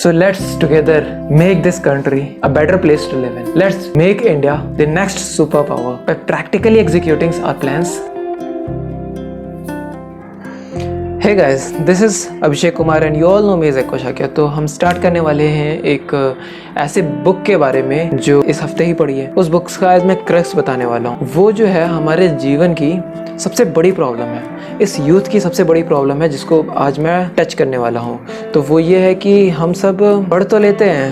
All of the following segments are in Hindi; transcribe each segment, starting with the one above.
So let's together make this country a better place to live in. Let's make India the next superpower by practically executing our plans. Hey guys, this is Abhishek Kumar and you all know me as Eko Shakya. तो हम स्टार्ट करने वाले हैं एक ऐसे बुक के बारे में जो इस हफ्ते ही पढ़ी है। उस बुक का आज मैं क्रक्स बताने वाला हूँ। वो जो है हमारे जीवन की सबसे बड़ी प्रॉब्लम है, इस यूथ की सबसे बड़ी प्रॉब्लम है जिसको आज मैं टच करने वाला हूँ। तो वो ये है कि हम सब पढ़ तो लेते हैं,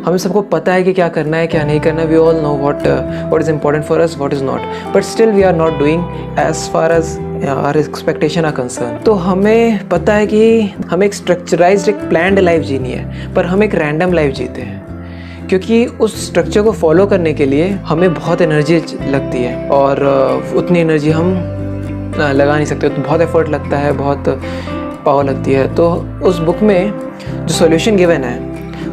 हमें सबको पता है कि क्या करना है क्या नहीं करना। We all know what is important for us, what is not, but still we are not doing as far as our expectation are concern. तो हमें पता है कि हमें एक स्ट्रक्चराइज्ड एक प्लान्ड लाइफ जीनी है, पर हम एक रैंडम लाइफ जीते हैं क्योंकि उस स्ट्रक्चर को फॉलो करने के लिए हमें बहुत एनर्जी लगती है और उतनी एनर्जी हम लगा नहीं सकते। तो बहुत एफर्ट लगता है, बहुत पावर लगती है। तो उस बुक में जो सॉल्यूशन गिवन है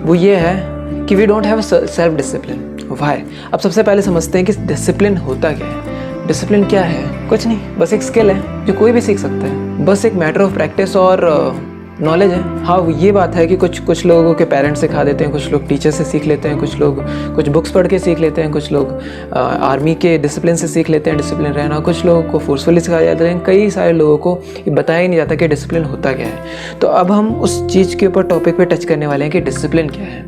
वो ये है कि we don't have self discipline. Why? अब सबसे पहले समझते हैं कि डिसिप्लिन होता क्या है। डिसिप्लिन क्या है? कुछ नहीं, बस एक स्किल है जो कोई भी सीख सकता है। बस एक मैटर ऑफ प्रैक्टिस और नॉलेज है। हाँ, ये बात है कि कुछ लोगों के पेरेंट्स सिखा देते हैं, कुछ लोग टीचर से सीख लेते हैं, कुछ लोग कुछ बुक्स पढ़ के सीख लेते हैं, कुछ लोग आर्मी के डिसिप्लिन से सीख लेते हैं डिसिप्लिन रहना, कुछ लोगों को फोर्सफुली सिखाया जाता है। कई सारे लोगों को ये बताया ही नहीं जाता कि डिसिप्लिन होता क्या है। तो अब हम उस चीज़ के ऊपर टॉपिक पे टच करने वाले हैं कि डिसिप्लिन क्या है।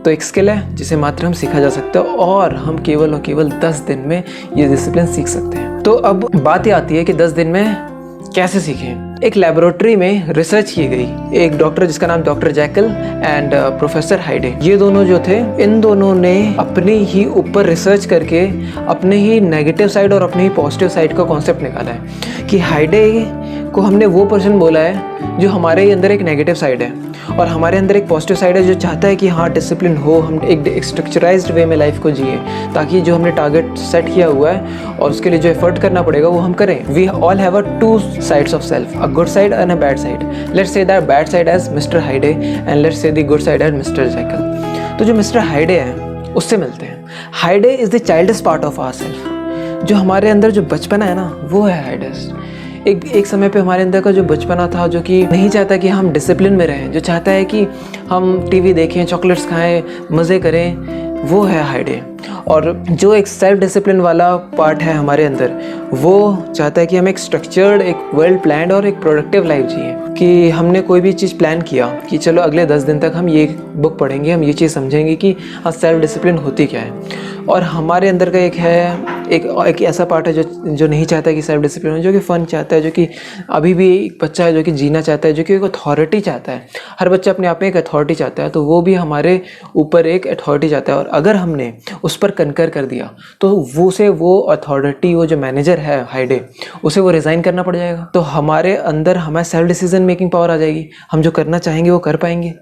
तो एक स्किल है जिसे मात्र हम सीखा जा सकता है और हम केवल और केवल 10 दिन में ये डिसिप्लिन सीख सकते हैं। तो अब बात ये आती है कि 10 दिन में कैसे सीखें। एक लेबोरेटरी में रिसर्च की गई, एक डॉक्टर जिसका नाम डॉक्टर जैकल एंड प्रोफेसर हाइडे, ये दोनों जो थे, इन दोनों ने अपने ही ऊपर रिसर्च करके अपने ही नेगेटिव साइड और अपने ही पॉजिटिव साइड का कॉन्सेप्ट निकाला है कि हाइडे को हमने वो पर्सन बोला है जो हमारे अंदर एक नेगेटिव साइड है और हमारे अंदर एक पॉजिटिव साइड है जो चाहता है कि हाँ डिसिप्लिन हो, हम एक स्ट्रक्चराइज्ड वे में लाइफ को जिए ताकि जो हमने टारगेट सेट किया हुआ है और उसके लिए जो एफर्ट करना पड़ेगा वो हम करें। We all have a two sides of self, a good side and a bad side. Let's say that bad side as Mister Hyde and let's say the good side as Mister Jekyll. तो जो मिस्टर हाइडे हैं उससे मिलते हैं। Hyde is the childish part of our self. जो हमारे अंदर जो बचपना है ना, वो है हाइडेस्ट। एक समय पे हमारे अंदर का जो बचपना था जो कि नहीं चाहता कि हम डिसिप्लिन में रहें, जो चाहता है कि हम टीवी देखें, चॉकलेट्स खाएं, मज़े करें, वो है हाइडे। और जो एक सेल्फ डिसिप्लिन वाला पार्ट है हमारे अंदर, वो चाहता है कि हम एक स्ट्रक्चर्ड, एक वेल प्लान्ड और एक प्रोडक्टिव लाइफ जिए। कि हमने कोई भी चीज़ प्लान किया कि चलो अगले 10 दिन तक हम ये बुक पढ़ेंगे, हम ये चीज़ समझेंगे कि हाँ सेल्फ डिसिप्लिन होती क्या है। और हमारे अंदर का एक ऐसा पार्ट है जो नहीं चाहता कि सेल्फ डिसिप्लिन हो, जो कि फ़न चाहता है, जो कि अभी भी एक बच्चा है जो कि जीना चाहता है, जो कि एक अथॉरिटी चाहता है। हर बच्चा अपने आप में एक अथॉरिटी चाहता है, तो वो भी हमारे ऊपर एक अथॉरिटी चाहता है। और अगर हमने उस पर कंकर कर दिया तो वो अथॉरिटी, वो जो मैनेजर है हाइडे, उसे वो रिज़ाइन करना पड़ जाएगा। तो हमारे अंदर हमारे सेल्फ डिसीजन मेकिंग पावर आ जाएगी, हम जो करना चाहेंगे वो कर पाएंगे।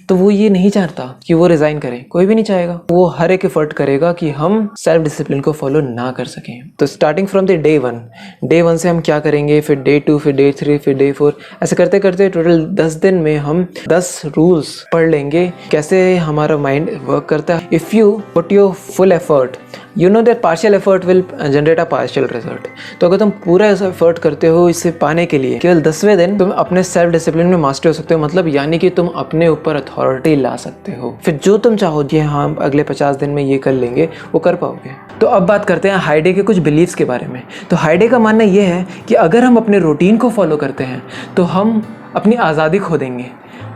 तो वो ये नहीं चाहता कि वो रिज़ाइन करें, कोई भी नहीं चाहेगा। वो हर एक एफर्ट करेगा कि हम सेल्फ डिसिप्लिन को फॉलो ना कर सकें। तो starting from the day one से हम क्या करेंगे, फिर डे 2, फिर डे 3, फिर डे 4, ऐसे करते करते टोटल 10 दिन में हम 10 रूल्स पढ़ लेंगे कैसे हमारा माइंड वर्क करता है। If you put your full effort, you know that partial effort will generate a partial result. तो अगर तुम पूरा ऐसा एफर्ट करते हो इसे पाने के लिए, केवल 10वें दिन तुम अपने सेल्फ डिसिप्लिन में मास्टर हो सकते हो। मतलब यानी कि तुम अपने ऊपर अथॉरिटी ला सकते हो। फिर जो तुम चाहो कि हाँ अगले 50 दिन में ये कर लेंगे, वो कर पाओगे। तो अब बात करते हैं हाइडे के कुछ बिलीव्स के बारे में। तो हाइडे का मानना ये है कि अगर हम अपने रूटीन को फॉलो करते हैं तो हम अपनी आज़ादी खो देंगे,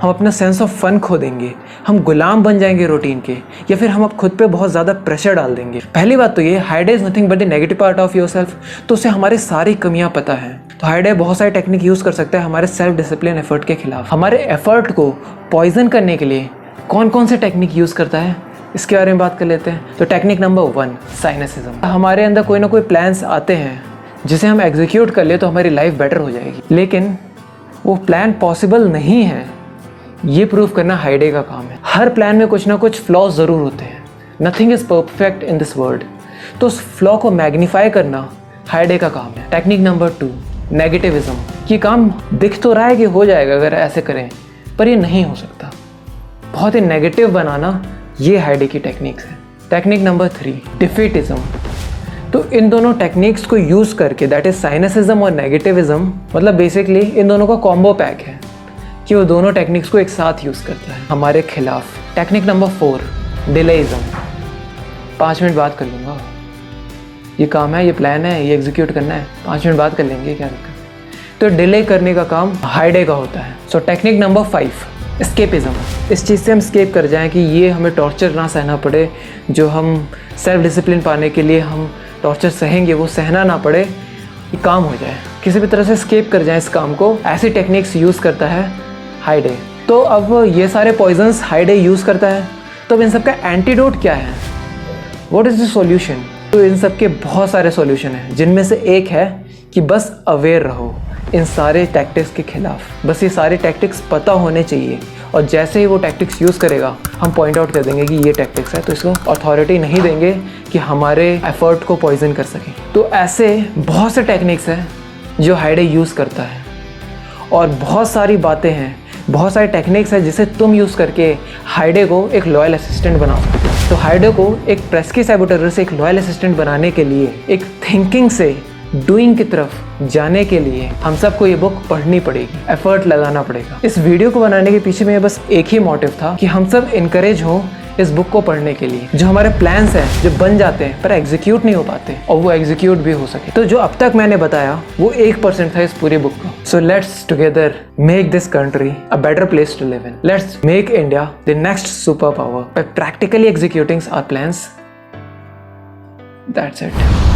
हम अपना सेंस ऑफ फन खो देंगे, हम गुलाम बन जाएंगे रूटीन के, या फिर हम अब खुद पे बहुत ज़्यादा प्रेशर डाल देंगे। पहली बात तो ये, Hyde is nothing but the negative part of your self. तो उसे हमारी सारी कमियां पता है। तो हाइडे बहुत सारी टेक्निक यूज़ कर सकता है हमारे सेल्फ डिसिप्लिन एफर्ट के खिलाफ। हमारे एफर्ट को पॉइजन करने के लिए कौन कौन से टेक्निक यूज़ करता है, इसके बारे में बात कर लेते हैं। तो टेक्निक नंबर 1, साइनिसिज्म। हमारे अंदर कोई ना कोई प्लान्स आते हैं जिसे हम एग्जीक्यूट कर ले तो हमारी लाइफ बेटर हो जाएगी, लेकिन वो प्लान पॉसिबल नहीं है, ये प्रूव करना हाइडे का काम है। हर प्लान में कुछ ना कुछ फ्लॉज ज़रूर होते हैं। Nothing is perfect in this world. तो उस फ्लॉ को मैग्नीफाई करना हाइडे का काम है। Technique number 2, negativism. ये काम दिख तो रहा है कि हो जाएगा अगर ऐसे करें, पर ये नहीं हो सकता। बहुत ही नेगेटिव बनाना, ये हाइडे की टेक्निक्स है। Technique number 3, डिफीटिज्म। तो इन दोनों टेक्निक्स को यूज़ करके, दैट इज साइनिसिज्म और नेगेटिविज्म, मतलब बेसिकली इन दोनों का कॉम्बो पैक है। कि वो दोनों टेक्निक्स को एक साथ यूज़ करता है हमारे खिलाफ। Technique number 4, डिलेइज्म। 5 मिनट बात कर लूँगा, ये काम है, ये प्लान है, ये एग्जीक्यूट करना है, 5 मिनट बात कर लेंगे, क्या दिक्कत। तो डिले करने का काम हाइडे का होता है। सो टेक्निक नंबर 5, एस्केपिज्म। इस चीज़ से हम स्केप कर जाएं कि ये हमें टॉर्चर ना सहना पड़े, जो हम सेल्फ डिसिप्लिन पाने के लिए हम टॉर्चर सहेंगे वो सहना ना पड़े, ये काम हो जाए, किसी भी तरह से स्केप कर जाए इस काम को। ऐसी टेक्निक्स यूज़ करता है हाइडे। तो अब ये सारे पॉइजन्स हाइडे यूज़ करता है, तो अब इन सब का एंटीडोट क्या है, व्हाट इज़ द सॉल्यूशन। तो इन सब के बहुत सारे सॉल्यूशन हैं, जिनमें से एक है कि बस अवेयर रहो इन सारे टैक्टिक्स के खिलाफ। बस ये सारे टैक्टिक्स पता होने चाहिए, और जैसे ही वो टैक्टिक्स यूज़ करेगा हम पॉइंट आउट कर देंगे कि ये टैक्टिक्स है, तो इसको अथॉरिटी नहीं देंगे कि हमारे एफर्ट को पॉइजन कर सके। तो ऐसे बहुत से टेक्निक्स हैं जो हाइडे यूज़ करता है, और बहुत सारी बातें हैं, बहुत सारी टेक्निक्स हैं जिसे तुम यूज़ करके हाइडे को एक लॉयल असिस्टेंट बना सकते हो। तो हाइडे को एक प्रेस्की सैबोटेरर से एक लॉयल असिस्टेंट बनाने के लिए, एक थिंकिंग से डूइंग की तरफ जाने के लिए हम सबको ये बुक पढ़नी पड़ेगी, एफर्ट लगाना पड़ेगा। इस वीडियो को बनाने के पीछे में बस एक ही मोटिव था कि हम सब इनकरेज हो इस बुक को पढ़ने के लिए। जो हमारे प्लान्स हैं जो बन जाते हैं पर एग्जीक्यूट नहीं हो पाते, और वो एग्जीक्यूट भी हो सके। तो जो अब तक मैंने बताया वो 1% था इस पूरी बुक का। So let's together make this country a better place to live in. Let's make India the next super power by practically executing our plans. That's it.